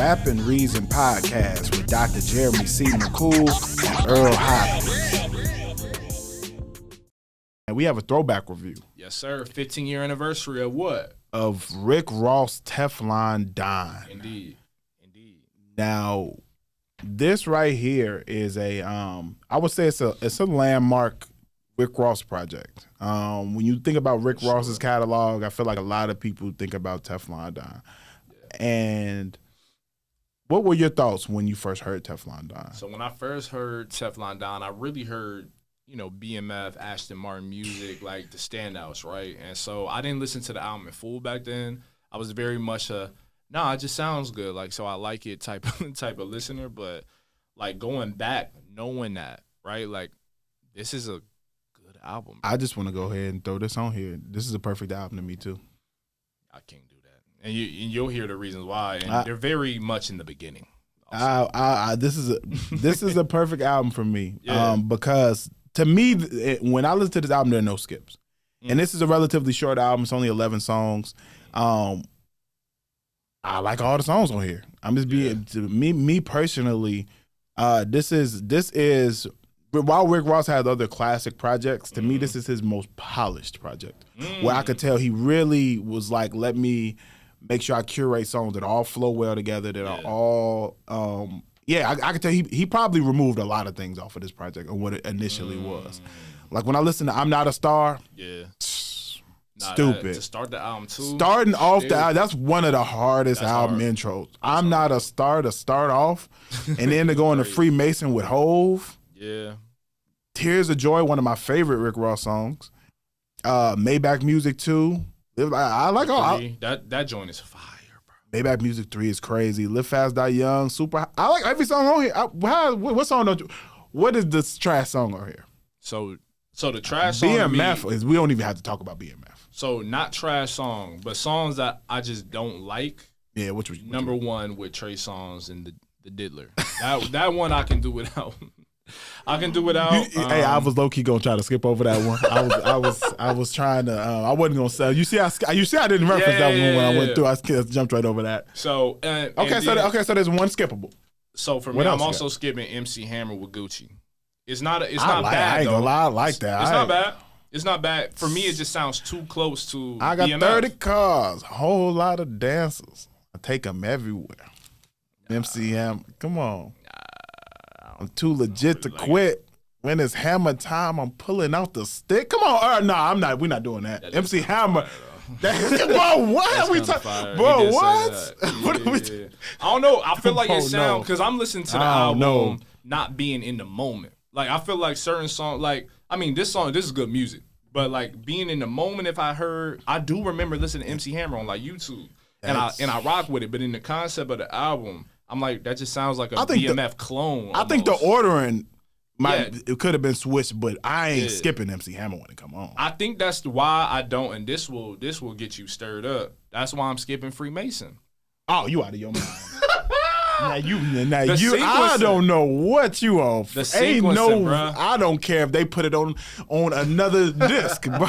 Rapping Reason Podcast with Dr. Jeremy C. McCool and Earl Hopkins. And we have a throwback review. Yes, sir. 15-year anniversary of what? Of Rick Ross Teflon Don. Indeed. Now, this right here is I would say it's a landmark Rick Ross project. When you think about Rick Ross's catalog, I feel like a lot of people think about Teflon Don. Yeah. And what were your thoughts when you first heard Teflon Don? So when I first heard Teflon Don, I really heard, BMF, Ashton Martin music, like the standouts, right? And so I didn't listen to the album in full back then. I was very much it just sounds good, like, so I like it type of listener. But like going back, knowing that, right? Like, this is a good album. I just want to go ahead and throw this on here. This is a perfect album to me too. I can't do that, and you'll hear the reasons why. And they're very much in the beginning. This is a perfect album for me. Yeah. Because to me, when I listen to this album, there are no skips. And this is a relatively short album. It's only 11 songs. I like all the songs on here. I'm just being to me personally. This is while Rick Ross had other classic projects. To me, this is his most polished project. Where I could tell he really was like, let me make sure I curate songs that all flow well together. That are all. I could tell he probably removed a lot of things off of this project and what it initially was. Like when I listen to "I'm Not a Star." Yeah. Stupid. To start the album too. Starting off that's one of the hardest album intros. I'm Not a Star to start off, and then to go into Freemason with Hove. Yeah. Tears of Joy, one of my favorite Rick Ross songs. Maybach Music 2. I like all that joint is fire, bro. Maybach Music 3 is crazy. Live Fast, Die Young, Super. I like every song on here. What song don't you? What is this trash song on here? So the trash song BMF is. We don't even have to talk about BMF. So not trash song, but songs that I just don't like. Yeah, which number one with Trey Songz and the Diddler. that one I can do without. I can do without. Hey, I was low key gonna try to skip over that one. I was trying to. I wasn't gonna say. You see, I didn't reference that one when I went through. I jumped right over that. So so there's one skippable. So for me, I'm also skipping MC Hammer with Gucci. It's not bad. I ain't gonna lie, I like that. It's not bad. It's not bad. For me, it just sounds too close to I got BMF. 30 cars, a whole lot of dancers. I take them everywhere. MC Hammer, come on. I'm too legit to quit. When it's hammer time, I'm pulling out the stick. Come on, I'm not. We're not doing that. MC Hammer. Bro, what are we talking? Bro, what? What are we? I don't know. I feel like it sounds because I'm listening to the album, not being in the moment. Like I feel like certain songs, this is good music, but like being in the moment, I do remember listening to MC Hammer on like YouTube, and I rock with it. But in the concept of the album, I'm like, that just sounds like a BMF clone. Almost. I think the ordering it could have been switched, but I ain't skipping MC Hammer when it come on. I think that's why I don't, and this will get you stirred up. That's why I'm skipping Freemason. Oh, you out of your mind. I don't know what you on. The sequencing, bro. I don't care if they put it on another disc, bro.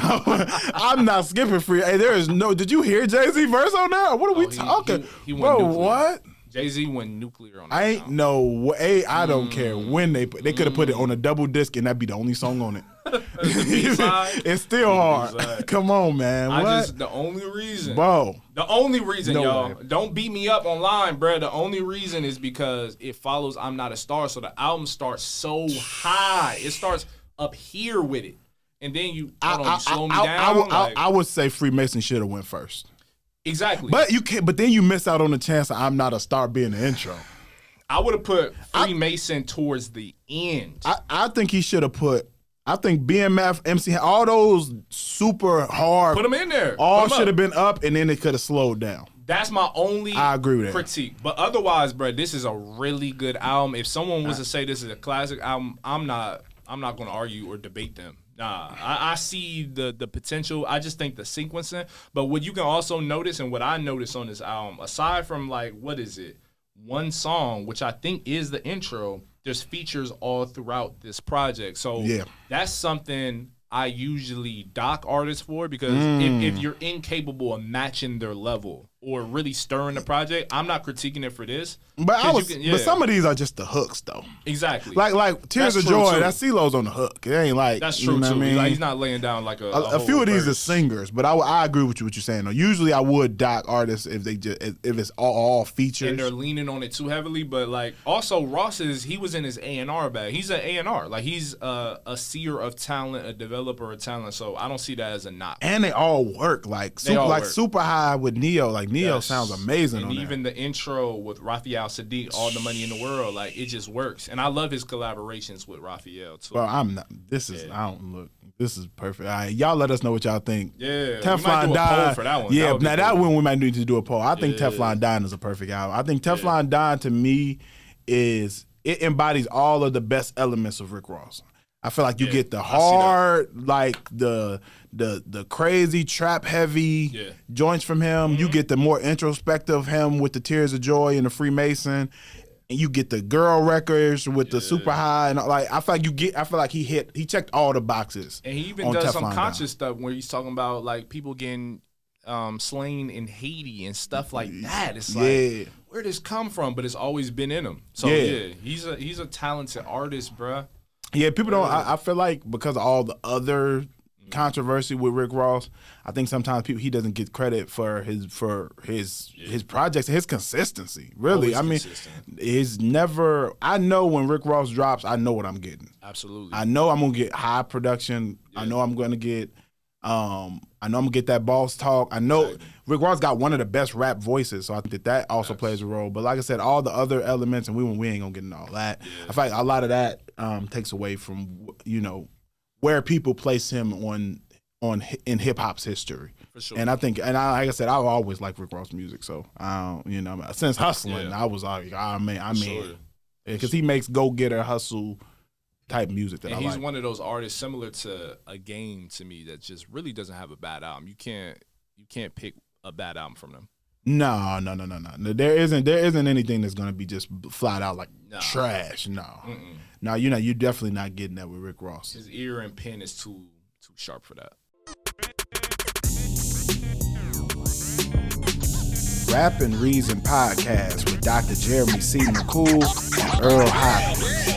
I'm not skipping free. Hey, there is no. Did you hear Jay-Z verse on that? What are we talking? He went nuclear. What? Jay-Z went nuclear on that. I ain't no way. I don't care when they could have put it on a double disc and that'd be the only song on it. It's still hard. Come on, man. The only reason, bro. The only reason, y'all, way. don't beat me up online, bro. The only reason is because it follows "I'm Not a Star," so the album starts so high. It starts up here with it, and then you slow me down. I would say Freemason should have went first. Exactly. But you can't. But then you miss out on the chance of "I'm Not a Star" being the intro. I would have put Freemason towards the end. I think he should have put. I think BMF, MC, all those super hard. Put them in there. All should have been up, and then it could have slowed down. That's my only I agree with critique. But otherwise, bro, this is a really good album. If someone was to say this is a classic album, I'm not going to argue or debate them. Nah, I see the potential. I just think the sequencing. But what you can also notice, and what I noticed on this album, aside from like, what is it? One song, which I think is the intro, there's features all throughout this project. So that's something I usually dock artists for, because if you're incapable of matching their level, or really stirring the project. I'm not critiquing it for this. But but some of these are just the hooks though. Exactly. Like Tears of Joy, that CeeLo's on the hook. It ain't like that's true too. I mean? He's not laying down like a few of these verse. are singers, but I agree with what you're saying though. Usually I would dock artists if it's all features and they're leaning on it too heavily. But like also Ross he was in his A&R bag. He's an A&R. Like he's a seer of talent, a developer of talent. So I don't see that as a knock. And they all work Super High with Neo. Like Neo sounds amazing. And on even the intro with Raphael Sadiq, All the Money in the World, like it just works. And I love his collaborations with Raphael too. Well, I'm not. This is I don't look. This is perfect. All right, y'all let us know what y'all think. Yeah, Teflon Don for that one. Yeah, that one we might need to do a poll. I think Teflon Don is a perfect album. I think Teflon Don to me it embodies all of the best elements of Rick Ross. I feel like you get the hard, like the crazy trap heavy joints from him. You get the more introspective him with the Tears of Joy and the Freemason. And you get the girl records with the Super High and like I feel like he checked all the boxes. And he even does some conscious stuff where he's talking about like people getting slain in Haiti and stuff like that. It's like where did this come from? But it's always been in him. So he's a talented artist, bruh. Yeah, people don't. I feel like because of all the other controversy with Rick Ross, I think sometimes he doesn't get credit for his projects, his consistency. Really, Always consistent. I know when Rick Ross drops, I know what I'm getting. Absolutely. I know I'm gonna get high production. Yeah. I know I'm gonna get. That boss talk. I know Rick Ross got one of the best rap voices, so I think that also plays a role. But like I said, all the other elements, and we ain't gonna get into all that. Yeah. I feel like a lot of that takes away from where people place him in hip hop's history. For sure. And I think, like I said, I've always liked Rick Ross music. So since Hustling, I was like, because he makes go getter hustle type music that I like. And he's one of those artists similar to A Game to me that just really doesn't have a bad album. You can't pick a bad album from them. No. There isn't anything that's gonna be just flat out like trash. No. Mm-mm. No, you're definitely not getting that with Rick Ross. His ear and pen is too sharp for that. Rap and Reason Podcast with Dr. Jeremy C. McCool and Earl Hopkins.